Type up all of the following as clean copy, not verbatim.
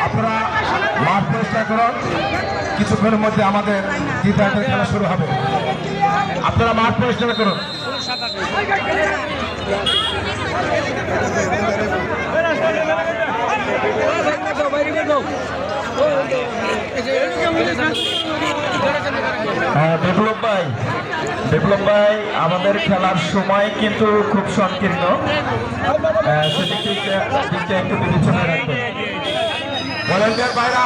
আপনারা মাঠ পরিষ্কার করুন, কিছুক্ষণের মধ্যে আমাদের দ্বিতীয়ার্ধের খেলা শুরু হবে। আপনারা মাঠ পরিষ্কার করুন। বিপ্লব ভাই আমাদের খেলার সময় কিন্তু খুব সংকীর্ণ, সেদিকটা একটু বিবেচনায় রাখবেন। ভলান্টিয়ার ভাইরা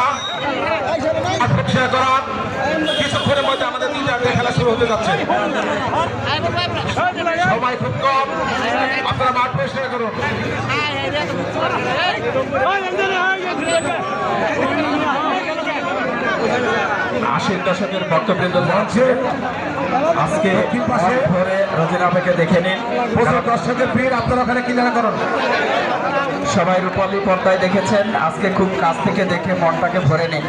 করান, কিছুক্ষণের মধ্যে আমাদের দ্বিতীয়ার্ধের খেলা শুরু হতে যাচ্ছে। সময় খুব কম, আপনারা মাঠ পরিষ্কার করুন। আশির দশকের ভক্তবৃন্দ মঞ্চে আজকে ঘরে রোজিনাবাকে দেখে নিন। দর্শকের ভিড়, আপনারা ওখানে কি জানা করুন। সবাই রূপালী পর্দায় দেখেছেন, আজকে খুব কাছ থেকে দেখে মনটাকে ভরে নিন।